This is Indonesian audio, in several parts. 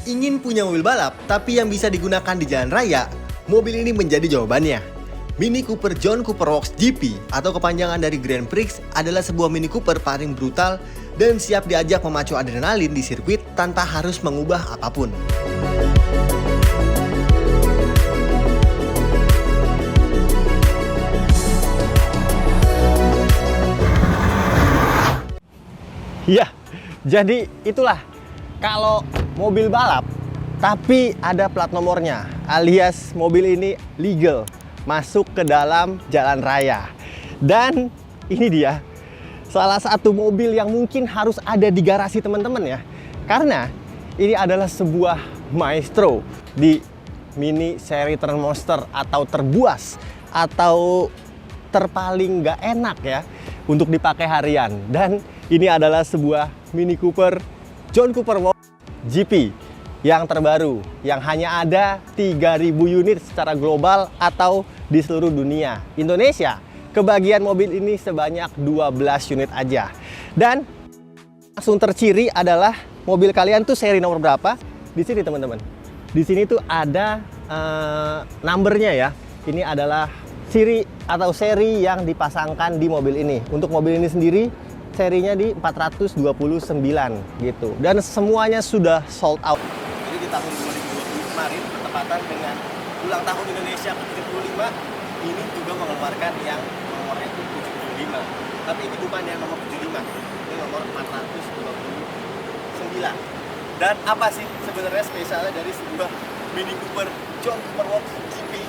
Ingin punya mobil balap, tapi yang bisa digunakan di jalan raya? Mobil ini menjadi jawabannya. Mini Cooper John Cooper Works GP atau kepanjangan dari Grand Prix adalah sebuah Mini Cooper paling brutal dan siap diajak memacu adrenalin di sirkuit tanpa harus mengubah apapun. Ya, jadi itulah kalau mobil balap tapi ada plat nomornya, alias mobil ini legal masuk ke dalam jalan raya. Dan ini dia salah satu mobil yang mungkin harus ada di garasi teman-teman ya, karena ini adalah sebuah maestro di mini seri termonster atau terbuas atau terpaling nggak enak ya untuk dipakai harian. Dan ini adalah sebuah Mini Cooper John Cooper Works GP yang terbaru, yang hanya ada 3.000 unit secara global atau di seluruh dunia. Indonesia kebagian mobil ini sebanyak 12 unit aja. Dan langsung terciri adalah mobil kalian tuh seri nomor berapa? Di sini teman-teman. Di sini tuh ada numbernya ya. Ini adalah seri yang dipasangkan di mobil ini. Untuk mobil ini sendiri serinya di 429 gitu. Dan semuanya sudah sold out. Jadi di tahun 2020 kemarin bertepatan dengan ulang tahun Indonesia ke-75, ini juga mengeluarkan yang nomornya itu 75. Tapi ini bukan yang nomor 75. Ini nomor 429. Dan apa sih sebenarnya spesialnya dari sebuah Mini Cooper John Cooper Works GP?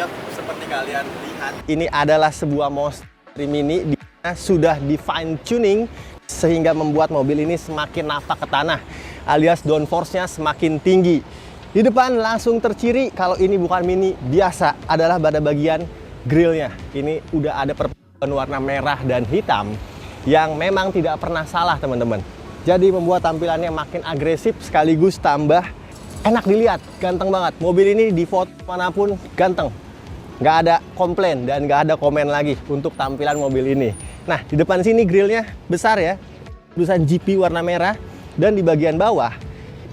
Ya, seperti kalian lihat, ini adalah sebuah monster mini sudah di fine tuning sehingga membuat mobil ini semakin napak ke tanah, alias downforce-nya semakin tinggi. Di depan langsung terciri kalau ini bukan mini biasa adalah pada bagian grillnya. Ini udah ada perpaduan warna merah dan hitam yang memang tidak pernah salah teman-teman. Jadi membuat tampilannya makin agresif sekaligus tambah enak dilihat, ganteng banget. Mobil ini di foto manapun ganteng. Nggak ada komplain dan nggak ada komen lagi untuk tampilan mobil ini. Nah, di depan sini grillnya besar ya, tulisan GP warna merah, dan di bagian bawah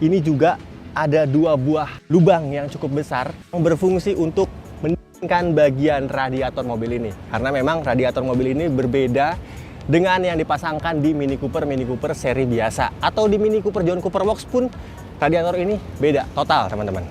ini juga ada 2 buah lubang yang cukup besar yang berfungsi untuk mendinginkan bagian radiator mobil ini. Karena memang radiator mobil ini berbeda dengan yang dipasangkan di Mini Cooper seri biasa atau di Mini Cooper John Cooper Works pun radiator ini beda total teman-teman.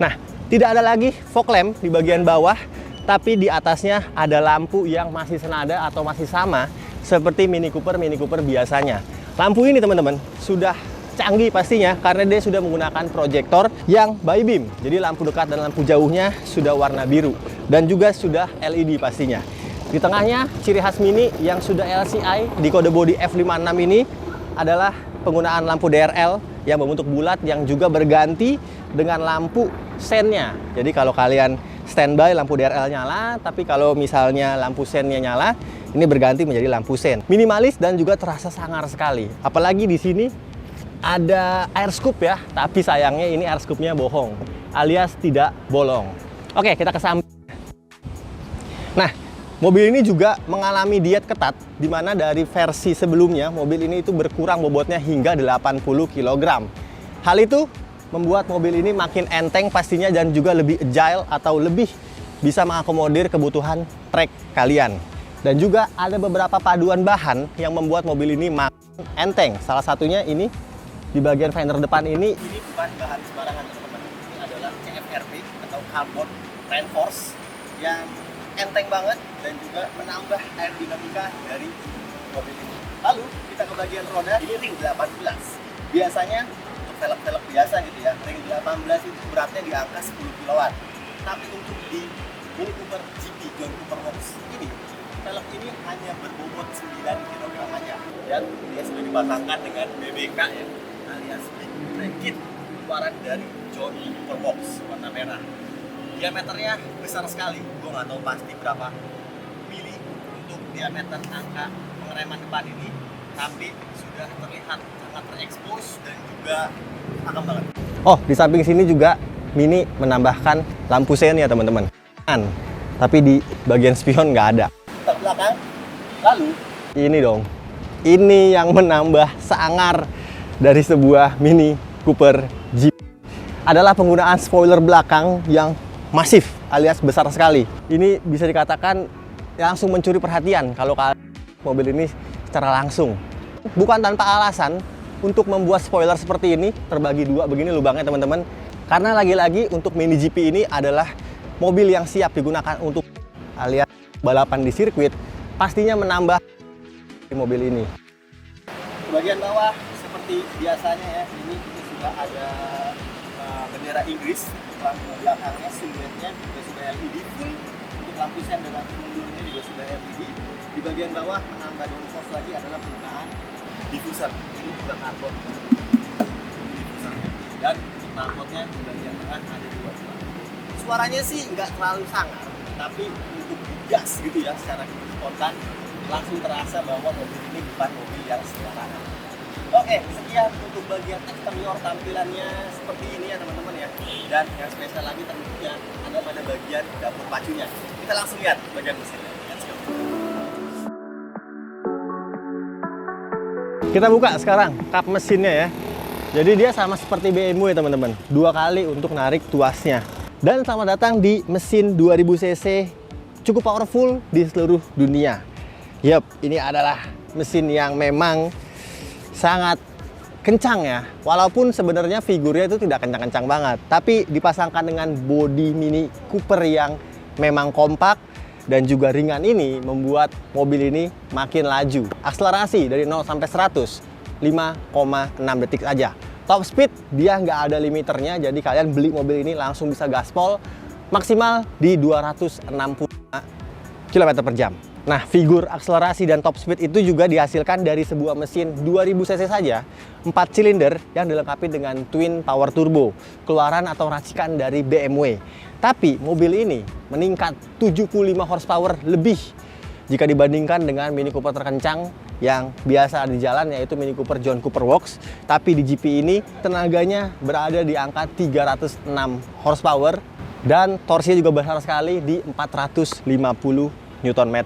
Nah, tidak ada lagi fog lamp di bagian bawah, tapi di atasnya ada lampu yang masih senada atau masih sama seperti Mini Cooper biasanya. Lampu ini teman-teman sudah canggih pastinya karena dia sudah menggunakan proyektor yang by beam. Jadi lampu dekat dan lampu jauhnya sudah warna biru dan juga sudah LED pastinya. Di tengahnya ciri khas Mini yang sudah LCI di kode bodi F56 ini adalah penggunaan lampu DRL yang berbentuk bulat yang juga berganti dengan lampu sennya. Jadi kalau kalian standby lampu DRL nyala, tapi kalau misalnya lampu sennya nyala, ini berganti menjadi lampu sen. Minimalis dan juga terasa sangar sekali. Apalagi di sini ada air scoop ya, tapi sayangnya ini air scoopnya bohong, alias tidak bolong. Oke, kita ke samping. Nah, mobil ini juga mengalami diet ketat, di mana dari versi sebelumnya mobil ini itu berkurang bobotnya hingga 80 kg. Hal itu membuat mobil ini makin enteng pastinya dan juga lebih agile atau lebih bisa mengakomodir kebutuhan trek kalian. Dan juga ada beberapa paduan bahan yang membuat mobil ini makin enteng. Salah satunya ini di bagian fender depan ini bukan bahan sembarangan teman-teman. Ini adalah CFRP atau carbon reinforce yang enteng banget dan juga menambah aerodinamika dari mobil ini. Lalu kita ke bagian roda, ini ring 18. Biasanya untuk velg biasa gitu ya, ring 18 itu beratnya di angka 10 kW. Tapi untuk di Mini Cooper GP John Cooper Works ini, velg ini hanya berbobot 9 kg aja. Dan dia sudah dipasangkan dengan BBK ya, alias Big Brake Kit, keluaran dari John Cooper Works warna merah. Diameternya besar sekali, gue nggak tahu pasti berapa mili untuk diameter angka pengereman depan ini, tapi sudah terlihat sangat terekspos dan juga cakep banget. Oh, di samping sini juga Mini menambahkan lampu sen ya teman-teman. Tapi di bagian spion nggak ada. Terbelakang, lalu ini dong, ini yang menambah sangar dari sebuah Mini Cooper GP. adalah penggunaan spoiler belakang yang masif alias besar sekali. Ini bisa dikatakan langsung mencuri perhatian kalau kalian mobil ini secara langsung. Bukan tanpa alasan untuk membuat spoiler seperti ini, terbagi dua begini lubangnya teman-teman. Karena lagi-lagi untuk Mini GP ini adalah mobil yang siap digunakan untuk alias balapan di sirkuit, pastinya menambah di mobil ini. Bagian bawah seperti biasanya ya, ini sudah ada bendera Inggris, lampu belakangnya, siluetnya juga sudah LED full, untuk lampu sen dan lampu mundurnya juga sudah LED. Di bagian bawah menambah downforce lagi adalah penggunaan diffuser. Ini juga karbon diffusernya, dan knalpotnya di bagian tengah ada dua. Suaranya sih nggak terlalu sangar, tapi untuk gas gitu ya, secara spontan langsung terasa bahwa mobil ini bukan mobil yang sembarangan. Oke, sekian untuk bagian eksterior, tampilannya seperti ini ya teman-teman ya. Dan yang spesial lagi tentunya ada pada bagian dapur pacunya. Kita langsung lihat bagian mesinnya. Let's go. Kita buka sekarang kap mesinnya ya. Jadi dia sama seperti BMW teman-teman, 2 kali untuk narik tuasnya. Dan selamat datang di mesin 2000 cc cukup powerful di seluruh dunia. Yup, ini adalah mesin yang memang sangat kencang ya. Walaupun sebenarnya figurnya itu tidak kencang-kencang banget, tapi dipasangkan dengan bodi Mini Cooper yang memang kompak dan juga ringan ini membuat mobil ini makin laju. Akselerasi dari 0 sampai 100 5,6 detik aja. Top speed dia nggak ada limiternya, jadi kalian beli mobil ini langsung bisa gaspol maksimal di 265 km per jam. Nah, figur akselerasi dan top speed itu juga dihasilkan dari sebuah mesin 2000 cc saja, 4 silinder yang dilengkapi dengan twin power turbo, keluaran atau racikan dari BMW. Tapi mobil ini meningkat 75 horsepower lebih jika dibandingkan dengan Mini Cooper terkencang yang biasa di jalan, yaitu Mini Cooper John Cooper Works. Tapi di GP ini tenaganya berada di angka 306 horsepower dan torsinya juga besar sekali di 450 Nm.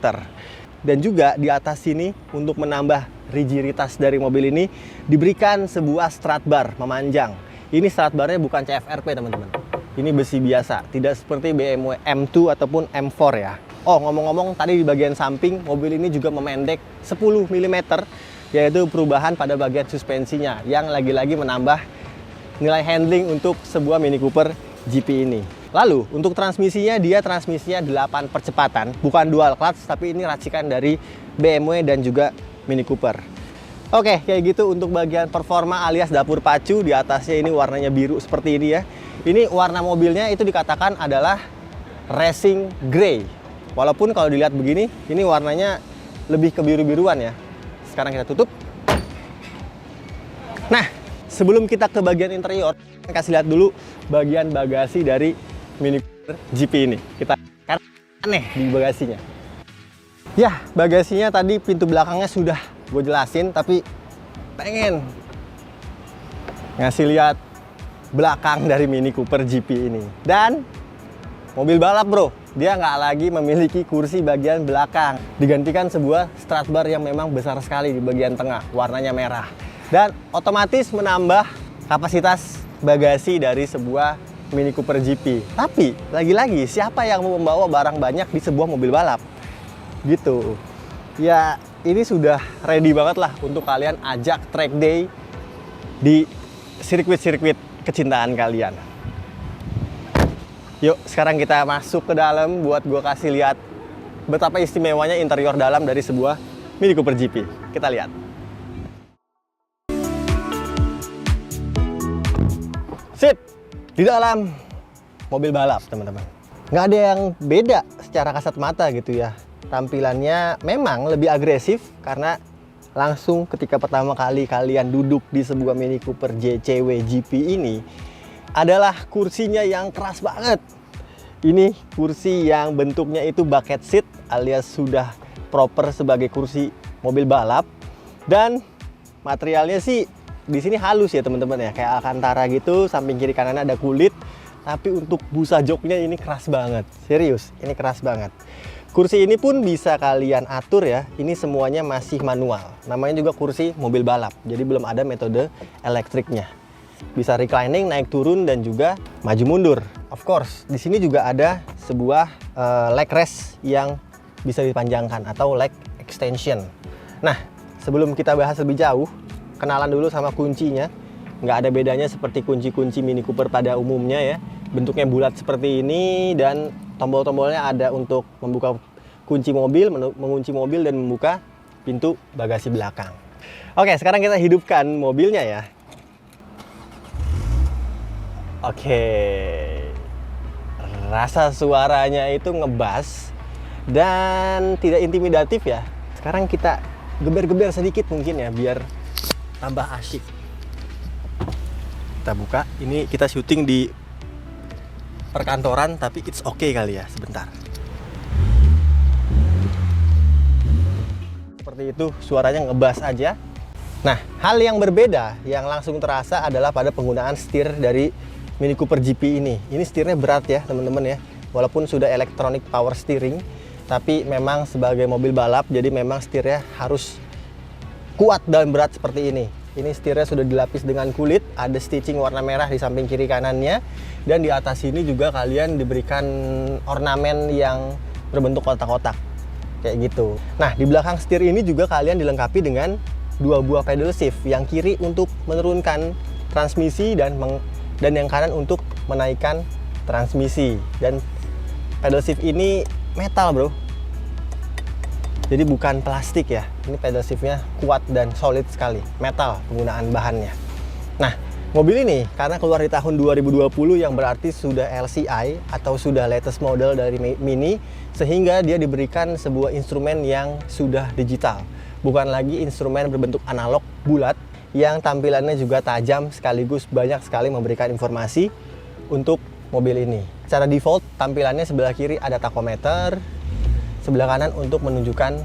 Dan juga di atas sini untuk menambah rigiditas dari mobil ini diberikan sebuah strut bar memanjang. Ini strut barnya bukan CFRP teman-teman. Ini besi biasa, tidak seperti BMW M2 ataupun M4 ya. Oh, ngomong-ngomong tadi di bagian samping mobil ini juga memendek 10 mm, yaitu perubahan pada bagian suspensinya yang lagi-lagi menambah nilai handling untuk sebuah Mini Cooper GP ini. Lalu untuk transmisinya, dia transmisinya 8 percepatan, bukan dual clutch, tapi ini racikan dari BMW dan juga Mini Cooper. Oke, kayak gitu untuk bagian performa alias dapur pacu. Di atasnya ini warnanya biru seperti ini ya. Ini warna mobilnya itu dikatakan adalah racing grey. Walaupun kalau dilihat begini, ini warnanya lebih ke biru-biruan ya. Sekarang kita tutup. Nah, sebelum kita ke bagian interior, kasih lihat dulu bagian bagasi dari Mini Cooper GP ini. Kita kan aneh di bagasinya. Ya, bagasinya tadi pintu belakangnya sudah gue jelasin, tapi pengen ngasih lihat belakang dari Mini Cooper GP ini. Dan mobil balap bro, dia nggak lagi memiliki kursi bagian belakang. Digantikan sebuah strut bar yang memang besar sekali di bagian tengah, warnanya merah. Dan otomatis menambah kapasitas bagasi dari sebuah Mini Cooper GP. Tapi lagi-lagi siapa yang mau membawa barang banyak di sebuah mobil balap? Gitu. Ya ini sudah ready banget lah untuk kalian ajak track day di sirkuit-sirkuit kecintaan kalian. Yuk sekarang kita masuk ke dalam buat gue kasih lihat betapa istimewanya interior dalam dari sebuah Mini Cooper GP. Kita lihat. Sip! Di dalam mobil balap teman-teman, nggak ada yang beda secara kasat mata gitu ya. Tampilannya memang lebih agresif karena langsung ketika pertama kali kalian duduk di sebuah Mini Cooper JCW GP ini adalah kursinya yang keras banget. Ini kursi yang bentuknya itu bucket seat alias sudah proper sebagai kursi mobil balap, dan materialnya sih di sini halus ya teman-teman ya, kayak Alcantara gitu, samping kiri kanan ada kulit. Tapi untuk busa joknya ini keras banget, serius, ini keras banget. Kursi ini pun bisa kalian atur ya, ini semuanya masih manual. Namanya juga kursi mobil balap, jadi belum ada metode elektriknya. Bisa reclining, naik turun, dan juga maju mundur. Of course, di sini juga ada sebuah leg rest yang bisa dipanjangkan atau leg extension. Nah, sebelum kita bahas lebih jauh, kenalan dulu sama kuncinya. Nggak ada bedanya seperti kunci-kunci Mini Cooper pada umumnya ya. Bentuknya bulat seperti ini dan tombol-tombolnya ada untuk membuka kunci mobil, mengunci mobil, dan membuka pintu bagasi belakang. Oke, sekarang kita hidupkan mobilnya ya. Oke, rasa suaranya itu ngebas dan tidak intimidatif ya. Sekarang kita geber-geber sedikit mungkin ya, biar tambah asyik. Kita buka, ini kita syuting di perkantoran, tapi it's okay kali ya, sebentar. Seperti itu, suaranya ngebas aja. Nah, hal yang berbeda yang langsung terasa adalah pada penggunaan setir dari Mini Cooper GP ini. Ini setirnya berat ya teman-teman ya. Walaupun sudah electronic power steering, tapi memang sebagai mobil balap, jadi memang setirnya harus kuat dan berat seperti ini. Ini setirnya sudah dilapis dengan kulit, ada stitching warna merah di samping kiri kanannya, dan di atas sini juga kalian diberikan ornamen yang berbentuk kotak-kotak kayak gitu. Nah, di belakang setir ini juga kalian dilengkapi dengan dua buah pedal shift, yang kiri untuk menurunkan transmisi dan yang kanan untuk menaikkan transmisi. Dan pedal shift ini metal bro, jadi bukan plastik ya. Ini pedal shiftnya kuat dan solid sekali, metal penggunaan bahannya. Nah, mobil ini karena keluar di tahun 2020 yang berarti sudah LCI atau sudah latest model dari Mini, sehingga dia diberikan sebuah instrumen yang sudah digital, bukan lagi instrumen berbentuk analog bulat yang tampilannya juga tajam sekaligus banyak sekali memberikan informasi untuk mobil ini. Secara default tampilannya sebelah kiri ada tachometer, sebelah kanan untuk menunjukkan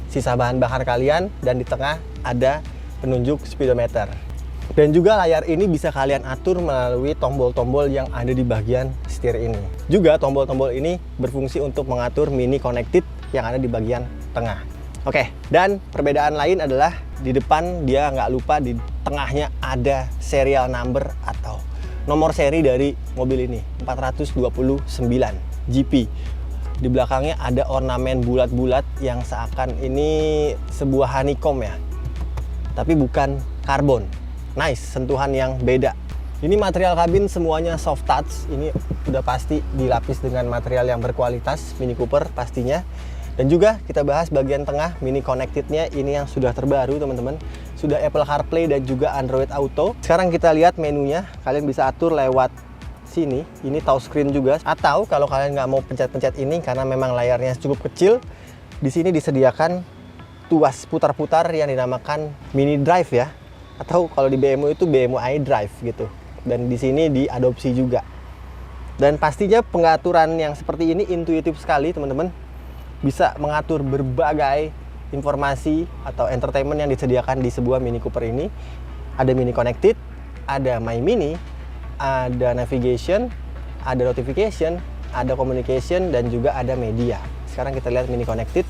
sisa bahan bakar kalian, dan di tengah ada penunjuk speedometer. Dan juga layar ini bisa kalian atur melalui tombol-tombol yang ada di bagian setir ini. Juga tombol-tombol ini berfungsi untuk mengatur Mini Connected yang ada di bagian tengah. Oke, dan perbedaan lain adalah di depan dia nggak lupa di tengahnya ada serial number atau nomor seri dari mobil ini, 429 GP. Di belakangnya ada ornamen bulat-bulat yang seakan ini sebuah honeycomb ya, tapi bukan karbon. Nice, sentuhan yang beda. Ini material kabin semuanya soft touch. Ini udah pasti dilapis dengan material yang berkualitas, Mini Cooper pastinya. Dan juga kita bahas bagian tengah Mini Connected-nya, ini yang sudah terbaru teman-teman. Sudah Apple CarPlay dan juga Android Auto. Sekarang kita lihat menunya, kalian bisa atur lewat sini. Ini touchscreen juga. Atau kalau kalian nggak mau pencet-pencet ini karena memang layarnya cukup kecil, di sini disediakan tuas putar-putar yang dinamakan Mini Drive ya. Atau kalau di BMW itu BMW iDrive gitu. Dan di sini diadopsi juga. Dan pastinya pengaturan yang seperti ini intuitif sekali teman-teman. Bisa mengatur berbagai informasi atau entertainment yang disediakan di sebuah Mini Cooper ini. Ada Mini Connected, ada My Mini, ada navigation, ada notification, ada communication, dan juga ada media. Sekarang kita lihat Mini Connected.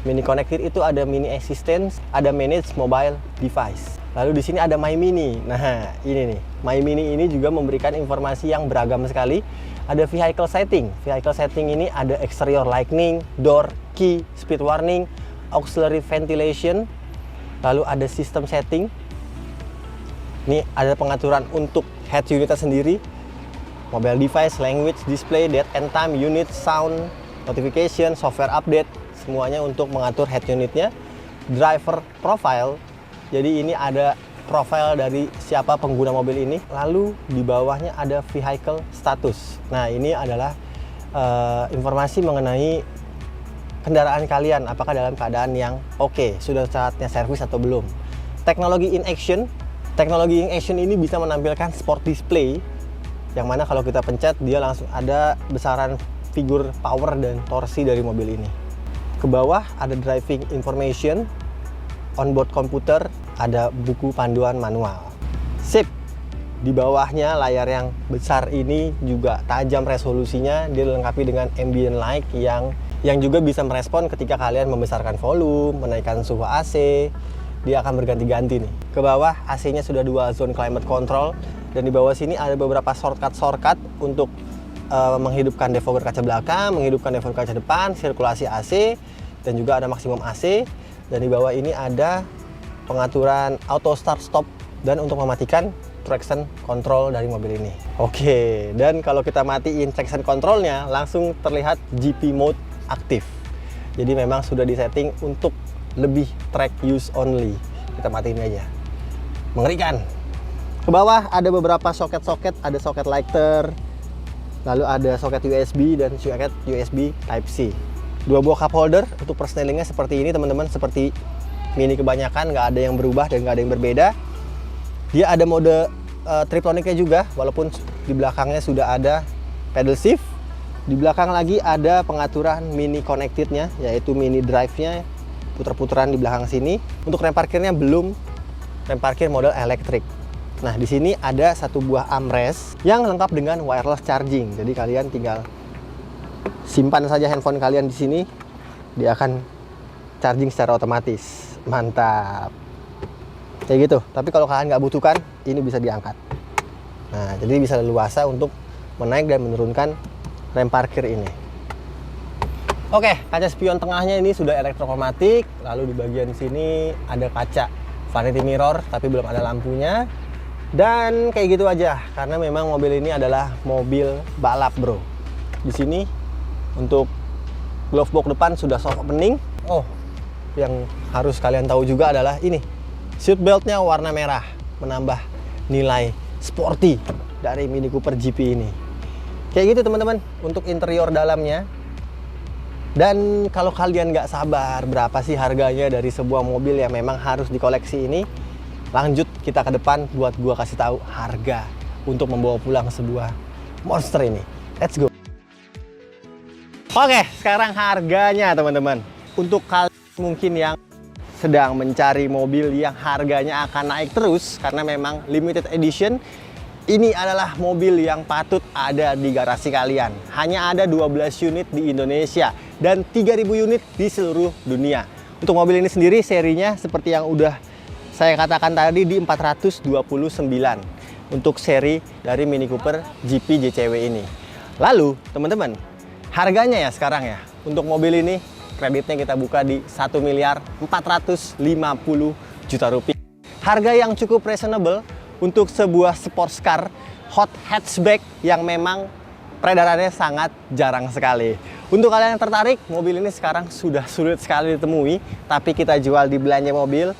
Mini Connected itu ada Mini Assistant, ada Manage Mobile Device. Lalu di sini ada My Mini. Nah, ini nih. My Mini ini juga memberikan informasi yang beragam sekali. Ada vehicle setting. Vehicle setting ini ada exterior lighting, door, key, speed warning, auxiliary ventilation. Lalu ada system setting. Ini ada pengaturan untuk head unitnya sendiri. Mobile device, language, display, date and time, unit, sound, notification, software update. Semuanya untuk mengatur head unitnya. Driver profile. Jadi ini ada profil dari siapa pengguna mobil ini. Lalu di bawahnya ada vehicle status. Nah, ini adalah informasi mengenai kendaraan kalian, apakah dalam keadaan yang oke, sudah saatnya servis atau belum. Teknologi in action. Teknologi in action ini bisa menampilkan sport display, yang mana kalau kita pencet dia langsung ada besaran figur power dan torsi dari mobil ini. Ke bawah ada driving information, onboard komputer, ada buku panduan manual. Sip. Di bawahnya layar yang besar ini juga tajam resolusinya, dia dilengkapi dengan ambient light yang juga bisa merespon ketika kalian membesarkan volume, menaikkan suhu AC. Dia akan berganti-ganti nih. Ke bawah AC-nya sudah dual zone climate control Dan di bawah sini ada beberapa shortcut untuk menghidupkan defogger kaca belakang, menghidupkan defogger kaca depan, sirkulasi AC, dan juga ada maksimum AC. Dan di bawah ini ada pengaturan auto start stop dan untuk mematikan traction control dari mobil ini. Oke, dan kalau kita matiin traction controlnya, langsung terlihat GP mode aktif. Jadi memang sudah disetting untuk lebih track use only. Kita matiin aja. Mengerikan. Ke bawah ada beberapa soket-soket, ada soket lighter, lalu ada soket USB dan soket USB Type-C. Dua buah cup holder untuk persnelingnya seperti ini teman-teman, seperti Mini kebanyakan, nggak ada yang berubah dan nggak ada yang berbeda. Dia ada mode triptoniknya juga, walaupun di belakangnya sudah ada pedal shift. Di belakang lagi ada pengaturan Mini connected-nya, yaitu Mini drive-nya, puter-puteran di belakang sini. Untuk rem parkirnya belum rem parkir model elektrik. Nah, di sini ada satu buah armrest yang lengkap dengan wireless charging. Jadi kalian tinggal simpan saja handphone kalian di sini, dia akan charging secara otomatis. Mantap. Kayak gitu. Tapi kalau kalian nggak butuhkan, ini bisa diangkat. Nah, jadi bisa leluasa untuk menaik dan menurunkan rem parkir ini. Oke, kaca spion tengahnya ini sudah elektrokromatik. Lalu di bagian sini ada kaca vanity mirror, tapi belum ada lampunya. Dan kayak gitu aja, karena memang mobil ini adalah mobil balap, bro. Di sini untuk glove box depan sudah soft opening. Oh, yang harus kalian tahu juga adalah ini, seat beltnya warna merah, menambah nilai sporty dari Mini Cooper GP ini. Kayak gitu teman-teman untuk interior dalamnya. Dan kalau kalian nggak sabar berapa sih harganya dari sebuah mobil yang memang harus dikoleksi ini, lanjut kita ke depan buat gua kasih tahu harga untuk membawa pulang sebuah monster ini. Let's go. Oke, sekarang harganya teman-teman. Untuk kalian mungkin yang sedang mencari mobil yang harganya akan naik terus karena memang limited edition, ini adalah mobil yang patut ada di garasi kalian. Hanya ada 12 unit di Indonesia dan 3.000 unit di seluruh dunia. Untuk mobil ini sendiri serinya seperti yang udah saya katakan tadi di 429 untuk seri dari Mini Cooper GP JCW ini. Lalu teman-teman, harganya ya sekarang ya untuk mobil ini kreditnya kita buka di 1.450.000.000 rupiah. Harga yang cukup reasonable untuk sebuah sports car hot hatchback yang memang peredarannya sangat jarang sekali. Untuk kalian yang tertarik, mobil ini sekarang sudah sulit sekali ditemui, tapi kita jual di Belanja Mobil.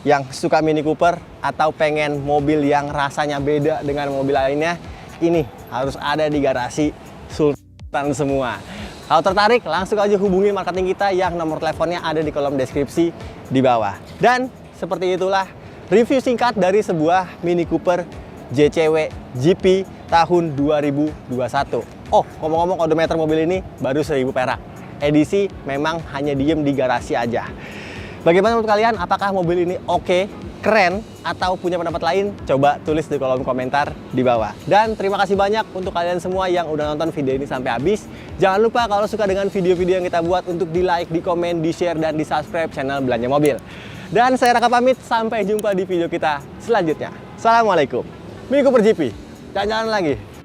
Yang suka Mini Cooper atau pengen mobil yang rasanya beda dengan mobil lainnya, ini harus ada di garasi Sultan semua. Kalau tertarik, langsung aja hubungi marketing kita yang nomor teleponnya ada di kolom deskripsi di bawah. Dan seperti itulah review singkat dari sebuah Mini Cooper JCW GP tahun 2021. Oh, ngomong-ngomong, odometer mobil ini baru 1.000 perak. Edisi memang hanya diem di garasi aja. Bagaimana menurut kalian? Apakah mobil ini oke, keren, atau punya pendapat lain? Coba tulis di kolom komentar di bawah. Dan terima kasih banyak untuk kalian semua yang udah nonton video ini sampai habis. Jangan lupa kalau suka dengan video-video yang kita buat untuk di like, di komen, di share, dan di subscribe channel Belanja Mobil. Dan saya Raka pamit, sampai jumpa di video kita selanjutnya. Assalamualaikum. Mini Cooper GP, jalan-jalan lagi.